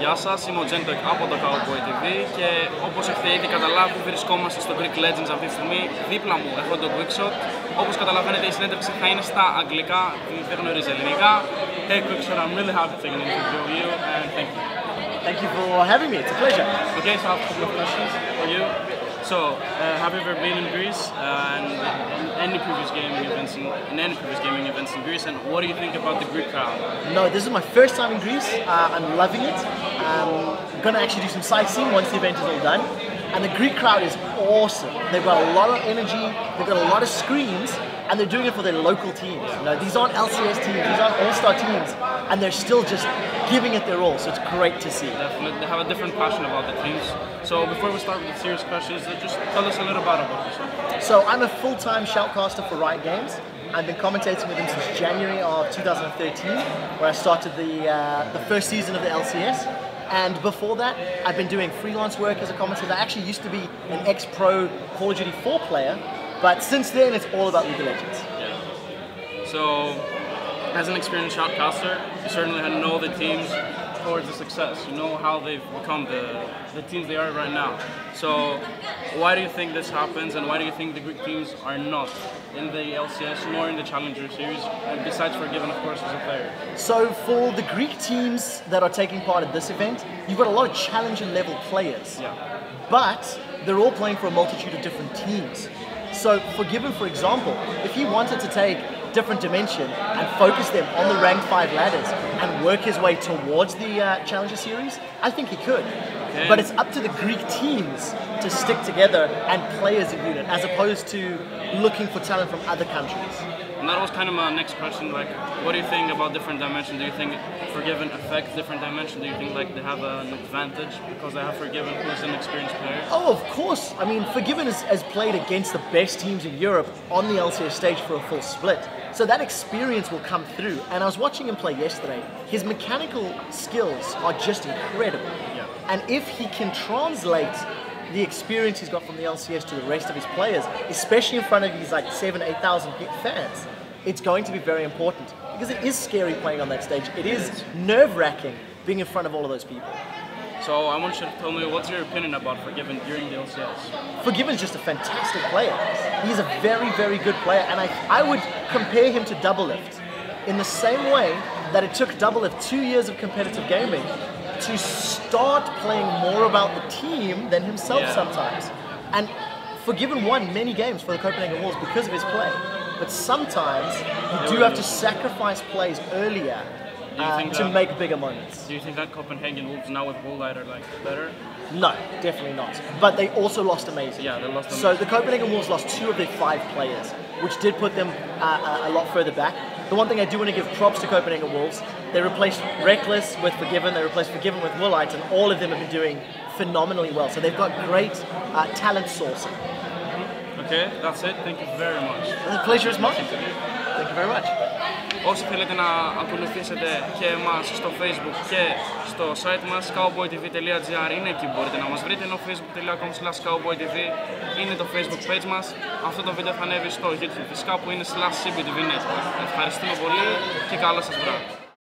Γεια σας, είμαι ο Gentoic από το Cowboy TV και όπως έχετε ήδη καταλάβει βρισκόμαστε στο Greek Legends αυτή τη στιγμή. Δίπλα μου έχω τον Quickshot. Όπως καταλαβαίνετε η συνέντευξη θα είναι στα αγγλικά, δεν γνωρίζει ελληνικά. Hey Quickshot, I'm really happy to interview you and thank you. Thank you for having me, it's a pleasure. Okay, so I have a couple of questions for you. So, have you ever been in Greece and in any previous gaming events in Greece, and what do you think about the Greek crowd? No, this is my first time in Greece. I'm loving it. I'm gonna actually do some sightseeing once the event is all done. And the Greek crowd is awesome. They've got a lot of energy, they've got a lot of screens, and they're doing it for their local teams. You know, these aren't LCS teams, these aren't all-star teams, and they're still just giving it their all, so it's great to see. Definitely, they have a different passion about the teams. So before we start with the serious questions, just tell us a little about yourself. So I'm a full-time shoutcaster for RIOT Games. I've been commentating with them since January of 2013, where I started the first season of the LCS. And before that, I've been doing freelance work as a commentator. I actually used to be an ex-pro Call of Duty 4 player, but since then it's all about League of Legends. Yeah. So, as an experienced shoutcaster, you certainly know the teams towards the success. You know how they've become the teams they are right now. So, why do you think this happens, and why do you think the Greek teams are not in the LCS nor in the Challenger Series, and besides Forgiven, of course, as a player? So, for the Greek teams that are taking part in this event, you've got a lot of Challenger level players. Yeah. But they're all playing for a multitude of different teams. So, Forgiven, for example, if he wanted to take different dimension and focus them on the ranked 5 ladders and work his way towards the Challenger Series, I think he could. Okay. But it's up to the Greek teams to stick together and play as a unit, as opposed to looking for talent from other countries. And that was kind of my next question, like, what do you think about different dimensions? Do you think Forgiven affects different dimensions? Do you think like they have an advantage because they have Forgiven, who's an experienced player? Oh, of course. I mean, Forgiven has played against the best teams in Europe on the LCS stage for a full split. So that experience will come through. And I was watching him play yesterday. His mechanical skills are just incredible. Yeah. And if he can translate the experience he's got from the LCS to the rest of his players, especially in front of these like 7,000 to 8,000 fans, it's going to be very important. Because it is scary playing on that stage. It is nerve-wracking being in front of all of those people. So I want you to tell me, what's your opinion about Forgiven during the LCS? Forgiven is just a fantastic player. He's a very, very good player, and I would compare him to Doublelift in the same way that it took Doublelift 2 years of competitive gaming to start playing more about the team than himself sometimes. And Forgiven won many games for the Copenhagen Wolves because of his play. But sometimes you do have to sacrifice plays earlier to make bigger moments. Do you think that Copenhagen Wolves now with Bull Light are like better? No, definitely not. But they also lost amazing. Yeah, they lost amazing. So the Copenhagen Wolves lost 2 of their 5 players, which did put them a lot further back. The one thing I do want to give props to Copenhagen Wolves, they replaced Reckless with Forgiven, they replaced Forgiven with Woolite, and all of them have been doing phenomenally well. So they've got great talent sourcing. Okay, that's it. Thank you very much. The pleasure is mine. Thank you very much. Όσοι θέλετε να ακολουθήσετε και εμάς στο Facebook και στο site μας cowboytv.gr είναι εκεί μπορείτε να μας βρείτε, ενώ facebook.com/cowboytv είναι το Facebook page μας. Αυτό το βίντεο θα ανέβει στο YouTube φυσικά που είναι /cbtvnet. Ευχαριστούμε πολύ και καλό σας βράδυ.